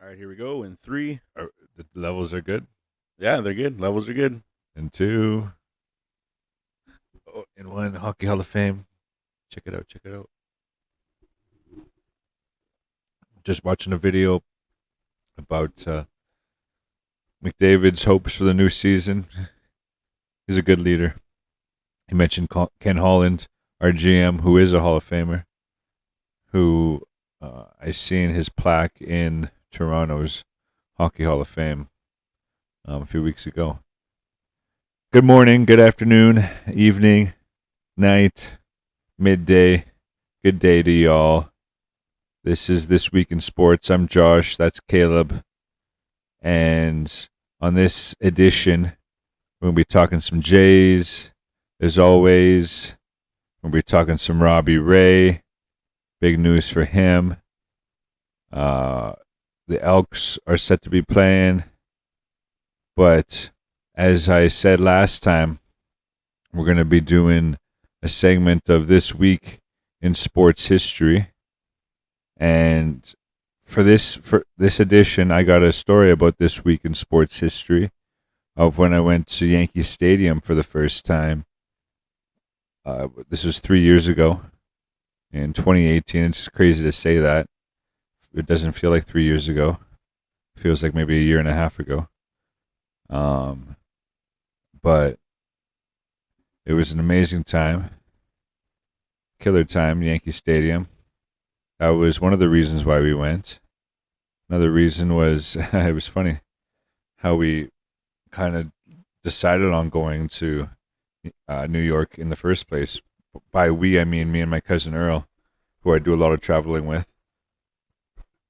All right, here we go. In three. The levels are good. Yeah, they're good. Levels are good. And two. Oh, and one, Hockey Hall of Fame. Check it out. Check it out. Just watching a video about McDavid's hopes for the new season. He's a good leader. He mentioned Ken Holland, our GM, who is a Hall of Famer, who I seen his plaque in Toronto's Hockey Hall of Fame a few weeks ago. Good morning, good afternoon, evening, night, midday. Good day to y'all. This is This Week in Sports. I'm Josh. That's Caleb. And on this edition, we're going to be talking some Jays. As always, we're going to be talking some Robbie Ray. Big news for him. The Elks are set to be playing. But as I said last time, we're going to be doing a segment of This Week in Sports History. And for this edition, I got a story about This Week in Sports History of when I went to Yankee Stadium for the first time. This was 3 years ago in 2018. It's crazy to say that. It doesn't feel like 3 years ago. It feels like maybe a year and a half ago. But it was an amazing time. Killer time, Yankee Stadium. That was one of the reasons why we went. Another reason was it was funny how we kind of decided on going to New York in the first place. By we, I mean me and my cousin Earl, who I do a lot of traveling with.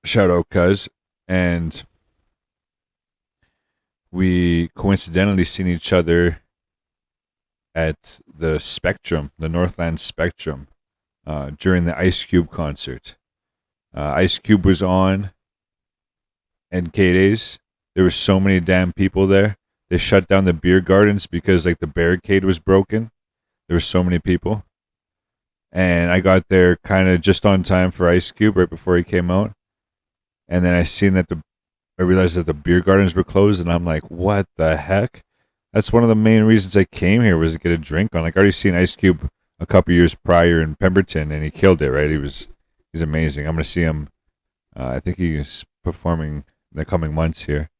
Shout out, cuz. And we coincidentally seen each other at the Spectrum, the Northland Spectrum, during the Ice Cube concert. Ice Cube was on, and K-Days. There were so many damn people there. They shut down the beer gardens because like the barricade was broken. There were so many people. And I got there kind of just on time for Ice Cube right before he came out. And then I realized that the beer gardens were closed, and I'm like, what the heck? That's one of the main reasons I came here was to get a drink on. Like I already seen Ice Cube a couple years prior in Pemberton, and he killed it. Right? He's amazing. I'm gonna see him. I think he's performing in the coming months here.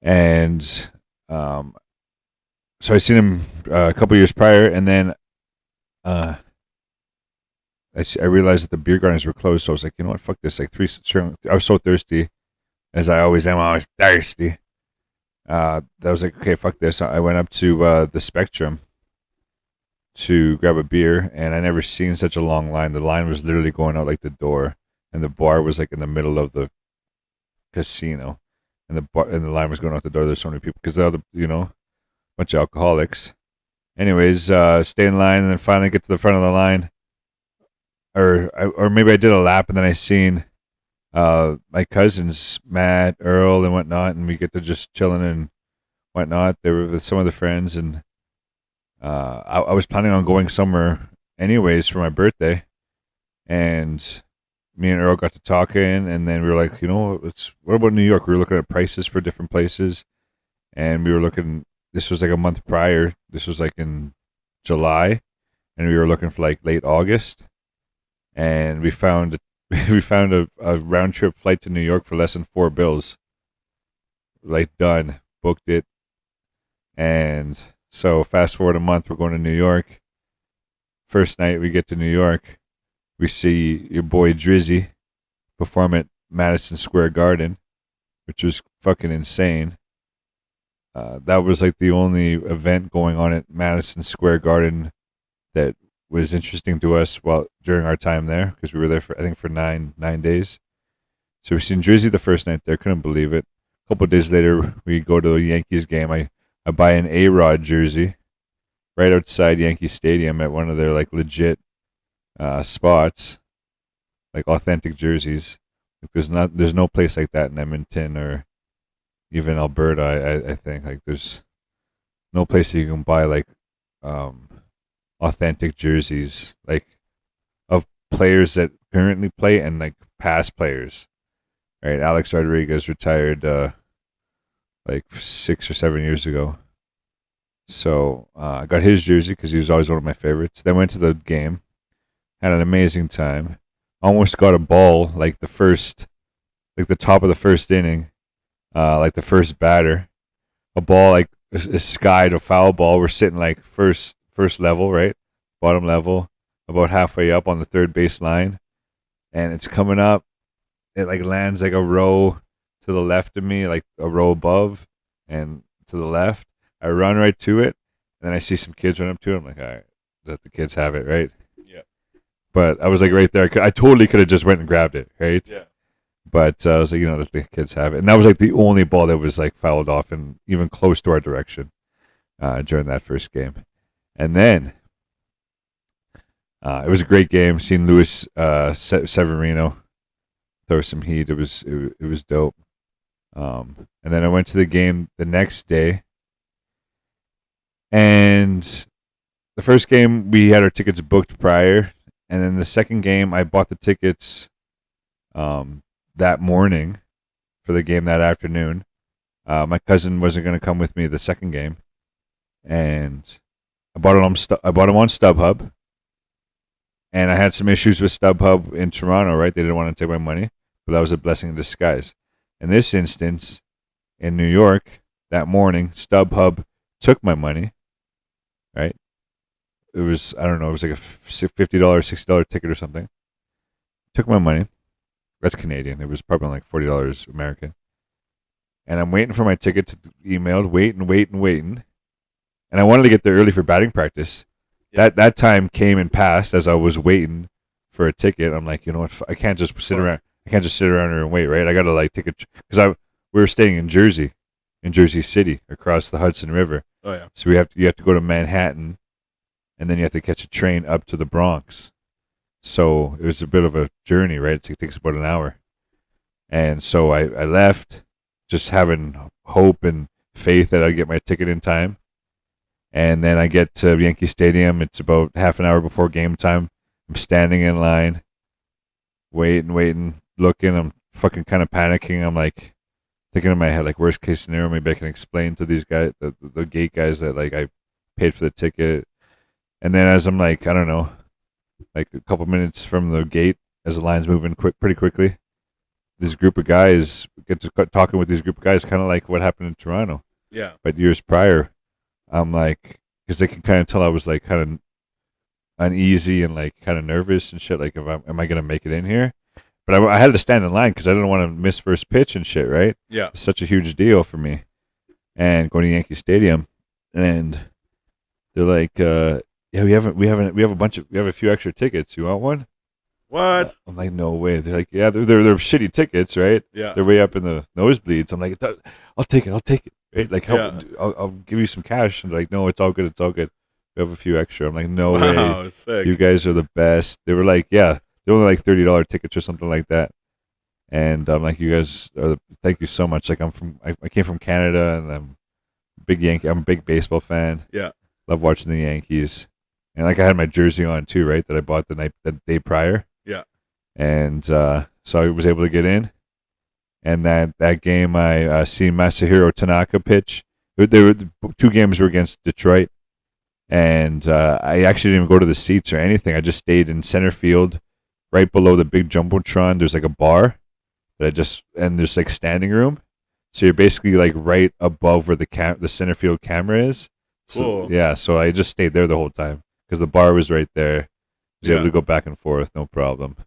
And so I seen him a couple years prior, and then I realized that the beer gardens were closed. So I was like, you know what, fuck this. Like I was so thirsty, as I always am. I was thirsty. I was like, okay, fuck this. I went up to the Spectrum to grab a beer, and I never seen such a long line. The line was literally going out like the door, and the bar was like in the middle of the casino, and the line was going out the door. There's so many people because they're bunch of alcoholics. Anyways, stay in line, and then finally get to the front of the line, or maybe I did a lap, and then I seen my cousins Matt, Earl, and whatnot, and we get to just chilling and whatnot. They were with some of the friends, and I was planning on going somewhere anyways for my birthday, and me and Earl got to talking, and then we were like, what about New York? We were looking at prices for different places, and we were looking. This was like a month prior. This was like in July, and we were looking for like late August, and we found a round trip flight to New York for less than $4. Like done, booked it, and so fast forward a month, we're going to New York. First night we get to New York, we see your boy Drizzy perform at Madison Square Garden, which was fucking insane. That was like the only event going on at Madison Square Garden that was interesting to us during our time there, because we were there for 9 days. So we seen Drizzy the first night there, couldn't believe it. A couple of days later, we go to the Yankees game. I buy an A-Rod jersey right outside Yankee Stadium at one of their like legit spots, like authentic jerseys. Like there's no place like that in Edmonton or even Alberta. I think like there's no place that you can buy like authentic jerseys like of players that currently play and like past players. Right, Alex Rodriguez retired like 6 or 7 years ago. So I got his jersey because he was always one of my favorites. Then went to the game, had an amazing time. Almost got a ball like the top of the first inning, like the first batter. A ball like is skied a foul ball. We're sitting like first level, right, bottom level, about halfway up on the third base line, and it's coming up. It like lands like a row to the left of me, like a row above, and to the left. I run right to it, and then I see some kids run up to it. I'm like, all right, let the kids have it, right? Yeah. But I was like right there. I totally could have just went and grabbed it, right? Yeah. But I was like, let the kids have it, and that was like the only ball that was like fouled off and even close to our direction during that first game. And then it was a great game. Seeing Luis Severino throw some heat, it was dope. And then I went to the game the next day, and the first game we had our tickets booked prior, and then the second game I bought the tickets that morning for the game that afternoon. My cousin wasn't going to come with me the second game, and I bought it on StubHub, and I had some issues with StubHub in Toronto. Right, they didn't want to take my money, but that was a blessing in disguise. In this instance, in New York, that morning, StubHub took my money. Right, it was I don't know, it was like a $50, $60 ticket or something. Took my money. That's Canadian. It was probably like $40 American. And I'm waiting for my ticket to be emailed, waiting. And I wanted to get there early for batting practice. Yeah. That time came and passed as I was waiting for a ticket. I'm like, you know what? I can't just sit around. I can't just sit around here and wait, right? I got to like take a because we were staying in Jersey City, across the Hudson River. Oh yeah. So you have to go to Manhattan, and then you have to catch a train up to the Bronx. So it was a bit of a journey, right? It takes about an hour. And so I left just having hope and faith that I'd get my ticket in time. And then I get to Yankee Stadium. It's about half an hour before game time. I'm standing in line, waiting, looking. I'm fucking kind of panicking. I'm like thinking in my head, like, worst case scenario, maybe I can explain to these guys, the gate guys, that like I paid for the ticket. And then as I'm like, I don't know, like a couple minutes from the gate, as the line's moving pretty quickly, this group of guys get to talking with these group of guys, kind of like what happened in Toronto. Yeah. But years prior, I'm like, because they can kind of tell I was like kind of uneasy and like kind of nervous and shit. Like, am I gonna make it in here? But I had to stand in line because I didn't want to miss first pitch and shit. Right? Yeah. It's such a huge deal for me. And going to Yankee Stadium, and they're like, yeah, we have a few extra tickets. You want one? What? I'm like, no way. They're like, yeah, they're shitty tickets, right? Yeah. They're way up in the nosebleeds. I'm like, I'll take it, right? Like, Yeah. I'll give you some cash. And they're like, no, it's all good. We have a few extra. I'm like, no way. Wow. Sick. You guys are the best. They were like, yeah, they're only like $30 tickets or something like that. And I'm like, you guys thank you so much. Like, I came from Canada, and I'm a big baseball fan. Yeah. Love watching the Yankees. And like I had my jersey on too, right? That I bought the day prior. Yeah. And so I was able to get in. And that game, I seen Masahiro Tanaka pitch. The 2 games were against Detroit, and I actually didn't even go to the seats or anything. I just stayed in center field, right below the big jumbotron. There's like a bar and there's like standing room. So you're basically like right above where the center field camera is. So, Cool. yeah. So I just stayed there the whole time because the bar was right there. I was able Yeah. to go back and forth, no problem.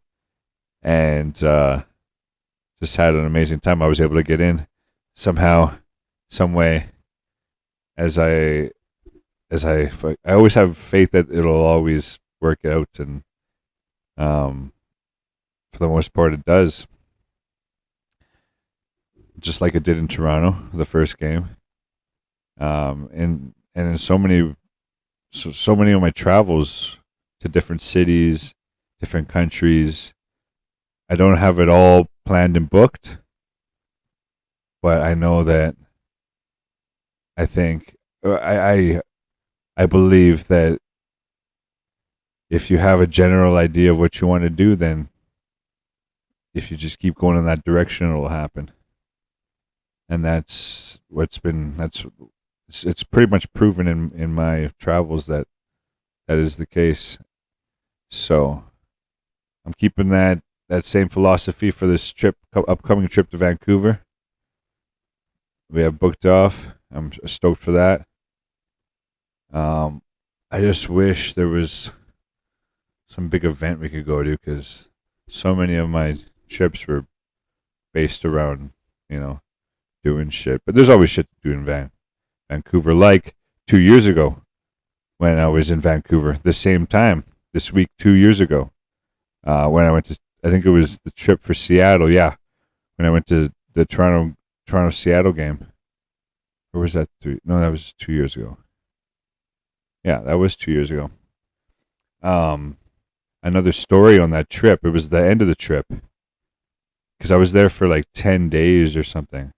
And just had an amazing time. I was able to get in somehow, some way. As I always have faith that it'll always work out, and for the most part, it does. Just like it did in Toronto, the first game. And in so many of my travels to different cities, different countries, I don't have it all planned and booked, but I know that I think I believe that if you have a general idea of what you want to do, then if you just keep going in that direction, it'll happen. And that's what's been it's pretty much proven in my travels that is the case. So I'm keeping that same philosophy for this upcoming trip to Vancouver. We have booked off. I'm stoked for that. I just wish there was some big event we could go to, because so many of my trips were based around, doing shit. But there's always shit to do in Vancouver. Like 2 years ago when I was in Vancouver, the same time this week, 2 years ago, when I went to, I think it was the trip for Seattle. Yeah, when I went to the Toronto Seattle game. Or was that No, that was 2 years ago. Yeah, that was 2 years ago. Another story on that trip. It was the end of the trip, because I was there for like 10 days or something.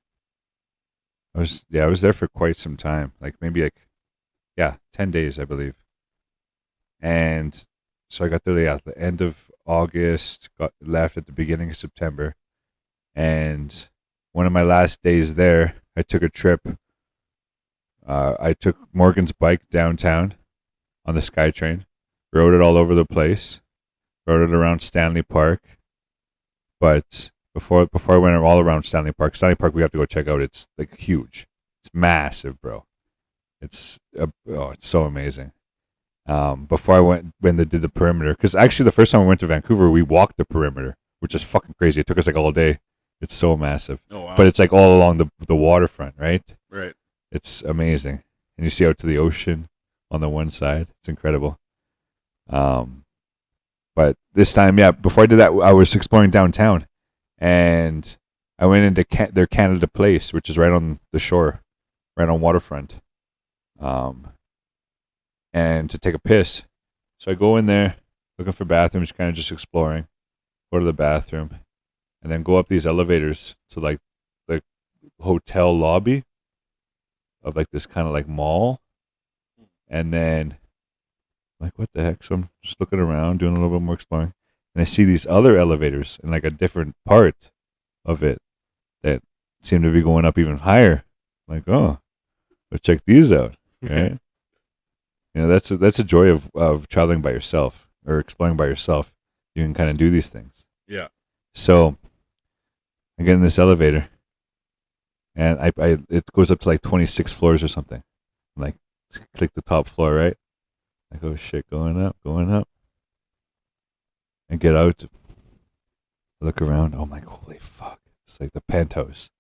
I was there for quite some time, like maybe 10 days, I believe. And so I got there at the end of August, left at the beginning of September, and one of my last days there, I took a trip. I took Morgan's bike downtown on the SkyTrain, rode it all over the place, rode it around Stanley Park. But before I went all around Stanley Park we have to go check out. It's like huge. It's massive, bro. It's so amazing. Before I went, when they did the perimeter, because actually the first time I went to Vancouver, we walked the perimeter, which is fucking crazy. It took us like all day. It's so massive. Oh wow! But it's like all along the waterfront, right? Right. It's amazing, and you see out to the ocean on the one side. It's incredible. But this time, before I did that, I was exploring downtown, and I went into their Canada Place, which is right on the shore, right on waterfront, and to take a piss. So I go in there looking for bathrooms, kind of just exploring, go to the bathroom, and then go up these elevators to like the hotel lobby of like this kind of like mall. And then like, what the heck? So I'm just looking around, doing a little bit more exploring, and I see these other elevators in like a different part of it that seem to be going up even higher. I'm like, oh, let's check these out, right? That's a joy of traveling by yourself or exploring by yourself. You can kind of do these things. Yeah. So I get in this elevator, and I it goes up to like 26 floors or something. I'm like, click the top floor, right? Like, oh shit, going up. And get out, look around. Oh my, holy fuck! It's like the penthouse,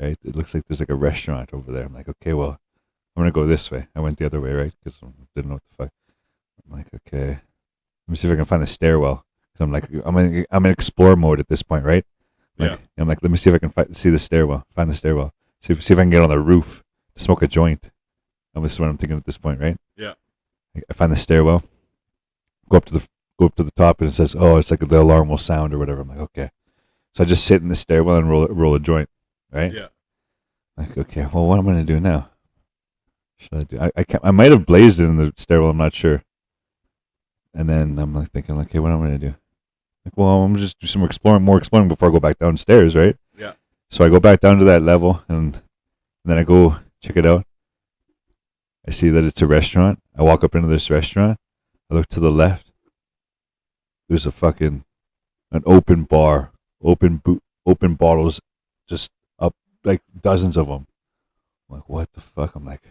right? It looks like there's like a restaurant over there. I'm like, okay, well, I'm gonna go this way. I went the other way, right? Because I didn't know what the fuck. I'm like, okay, let me see if I can find the stairwell. So I'm like, I'm in explore mode at this point, right? I'm like, let me see if I can see the stairwell. Find the stairwell. See if I can get on the roof to smoke a joint. This is what I'm thinking at this point, right? Yeah. I find the stairwell. Go up to the top, and it says, oh, it's like the alarm will sound or whatever. I'm like, okay. So I just sit in the stairwell and roll a joint, right? Yeah. Like, okay, well, what am I gonna do now? Should I do? I might have blazed it in the stairwell. I'm not sure. And then I'm like thinking, okay, what am I gonna do? Like, well, I'm just do some more exploring before I go back downstairs, right? Yeah. So I go back down to that level, and then I go check it out. I see that it's a restaurant. I walk up into this restaurant. I look to the left. There's an open bar, open bottles, just up, like dozens of them. I'm like, what the fuck? I'm like,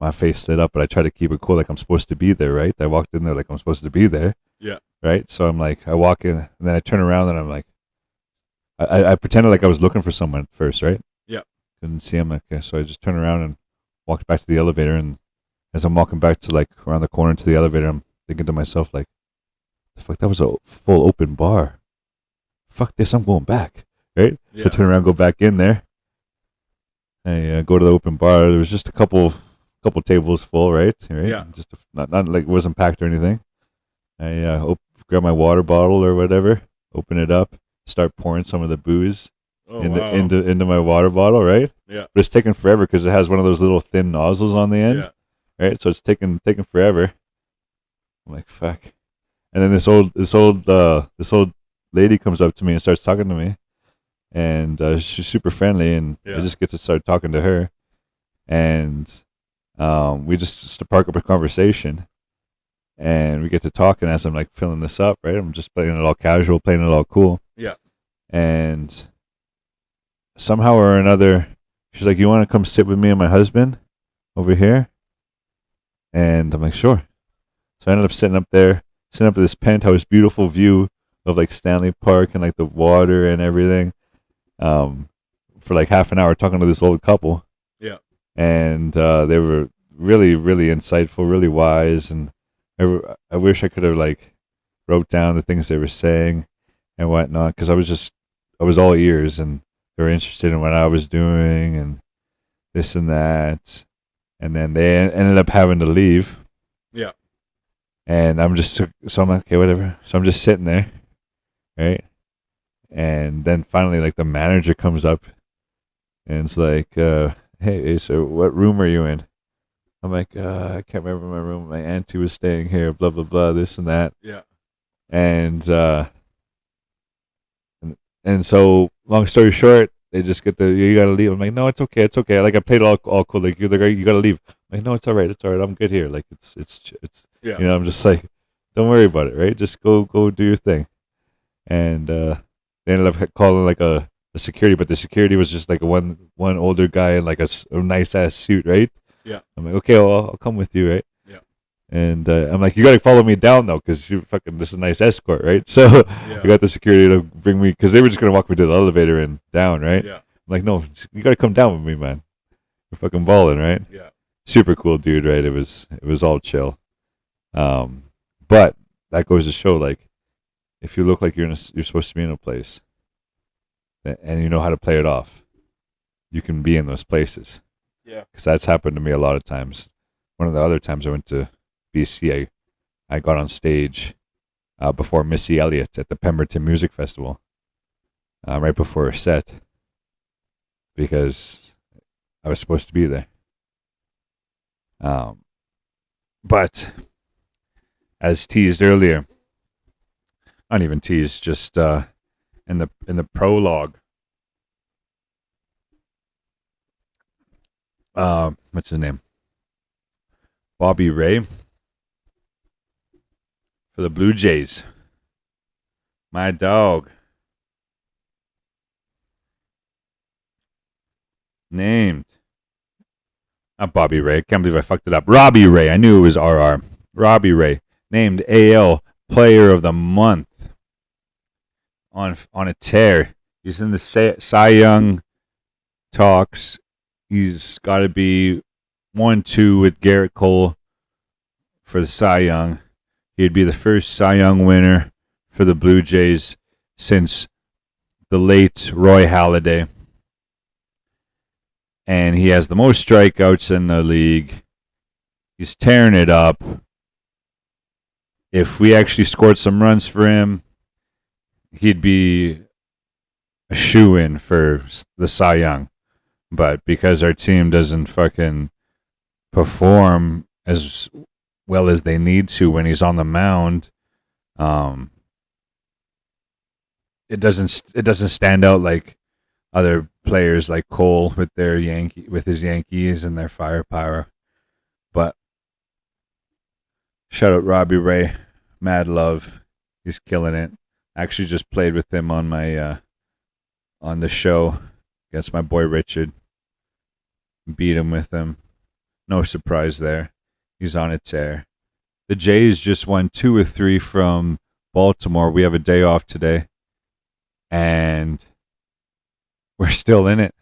my face lit up, but I try to keep it cool, like I'm supposed to be there, right? I walked in there like I'm supposed to be there. Yeah. Right? So I'm like, I walk in, and then I turn around, and I'm like, I pretended like I was looking for someone at first, right? Yeah. Couldn't see him. Okay, so I just turned around and walked back to the elevator, and as I'm walking back to like around the corner to the elevator, I'm thinking to myself like, the fuck, that was a full open bar. Fuck this, I'm going back, right? Yeah. So I turn around, go back in there. I go to the open bar. There was just a couple tables full, right? Yeah. Just not like it wasn't packed or anything. I grab my water bottle or whatever, open it up, start pouring some of the booze into my water bottle, right? Yeah. But it's taking forever because it has one of those little thin nozzles on the end, right? So it's taking forever. I'm like, fuck. And then this old lady comes up to me and starts talking to me, and she's super friendly, and I Yeah. just get to start talking to her, and we just spark up a conversation, and we get to talking as I'm like filling this up, right? I'm just playing it all casual, playing it all cool, Yeah. and somehow or another, she's like, "You want to come sit with me and my husband over here?" And I'm like, "Sure." So I ended up sitting up at this penthouse, beautiful view of like Stanley Park and like the water and everything, um, for like half an hour talking to this old couple, Yeah. and they were really, really insightful, really wise, and I wish I could have like wrote down the things they were saying and whatnot, because I was all ears, and they were interested in what I was doing and this and that, and then they ended up having to leave, Yeah. and so I'm like, okay, whatever. So I'm just sitting there, right? And then finally, like the manager comes up and it's like, hey, so what room are you in? I'm like, I can't remember my room. My auntie was staying here, blah blah blah, this and that, Yeah. and and so long story short, they just get the you gotta leave. I'm like, no, it's okay. Like I played all cool. Like you're like, you gotta leave. I'm like, no, it's all right, I'm good here. Like Yeah. I'm just like, don't worry about it, right? Just go do your thing. And they ended up calling like a security, but the security was just like one older guy in like a nice ass suit, right? Yeah. I'm like, okay, well, I'll come with you, right? Yeah. And I'm like, you gotta follow me down though, because you fucking this is a nice escort, right? So I Yeah. got the security to bring me, because they were just gonna walk me to the elevator and down, right? Yeah. I'm like, no, you gotta come down with me, man. We're fucking balling, right? Yeah. Super cool dude, right? It was all chill. Um, but that goes to show, like, if you look like you're supposed to be in a place, and you know how to play it off, you can be in those places. Yeah. Because that's happened to me a lot of times. One of the other times I went to BC, I got on stage before Missy Elliott at the Pemberton Music Festival, right before her set, because I was supposed to be there. Um, but as teased earlier, not even teased, just in the prologue, what's his name? Bobby Ray for the Blue Jays. My dog. Named. Not Bobby Ray. Can't believe I fucked it up. Robbie Ray. I knew it was RR. Robbie Ray. Named AL Player of the Month on a tear. He's in the Cy Young talks. He's got to be 1-2 with Garrett Cole for the Cy Young. He'd be the first Cy Young winner for the Blue Jays since the late Roy Halladay. And he has the most strikeouts in the league. He's tearing it up. If we actually scored some runs for him, he'd be a shoe-in for the Cy Young. But because our team doesn't fucking perform as well as they need to when he's on the mound, it doesn't stand out like other players like Cole with his Yankees and their firepower. But shout out Robbie Ray, mad love, he's killing it. I actually just played with him on my on the show against my boy Richard. Beat him with him. No surprise there. He's on a tear. The Jays just won 2 or 3 from Baltimore. We have a day off today, and we're still in it.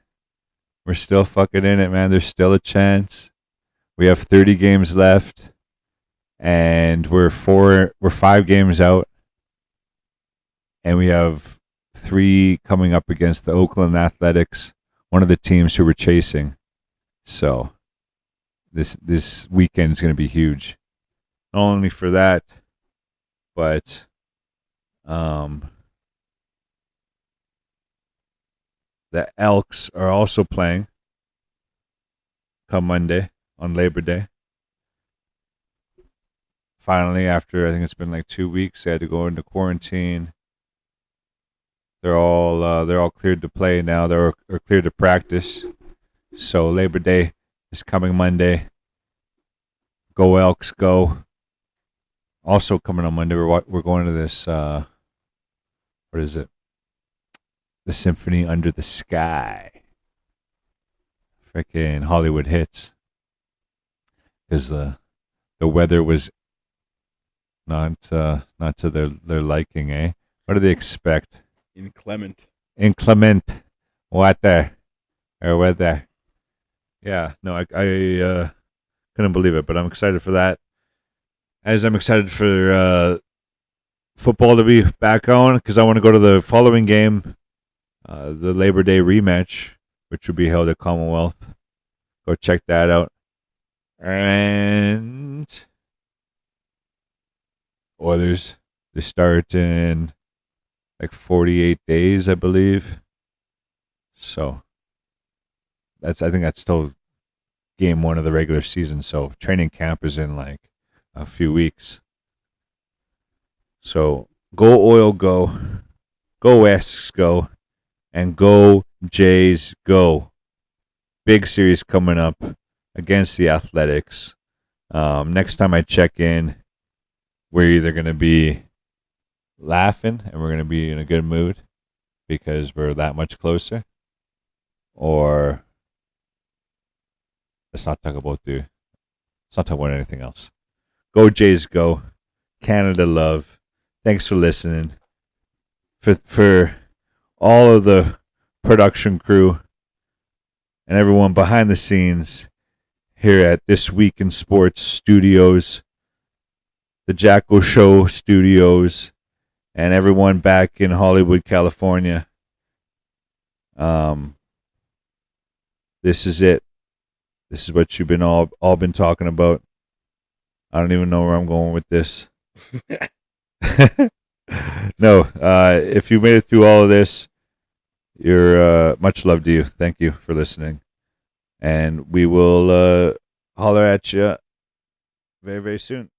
We're still fucking in it, man. There's still a chance. We have 30 games left, and we're 5 games out, and we have 3 coming up against the Oakland Athletics, one of the teams who we're chasing. So this weekend is going to be huge. Not only for that, but the Elks are also playing come Monday on Labor Day. Finally, after I think it's been like 2 weeks, they had to go into quarantine. they're all cleared to play now. They're cleared to practice. So Labor Day is coming Monday. Go Elks, go! Also coming on Monday, we're going to this. What is it? The Symphony Under the Sky. Freaking Hollywood Hits. Because the weather was not to their liking, eh? What do they expect? Inclement weather. Yeah, no, I couldn't believe it, but I'm excited for that. As I'm excited for football to be back on, because I want to go to the following game, the Labor Day rematch, which will be held at Commonwealth. Go check that out. And Oilers, they start in like 48 days, I believe. So I think that's still game 1 of the regular season. So training camp is in like a few weeks. So go Oil, go Esks, go, and go Jays, go. Big series coming up against the Athletics. Next time I check in, we're either going to be laughing and we're going to be in a good mood because we're that much closer, or let's not talk about anything else. Go Jays, go. Canada love. Thanks for listening. For all of the production crew and everyone behind the scenes here at This Week in Sports Studios, the Jackos Show Studios, and everyone back in Hollywood, California. This is it. This is what you've been all been talking about. I don't even know where I'm going with this. No, if you made it through all of this, you're much love to you. Thank you for listening. And we will holler at you very, very soon.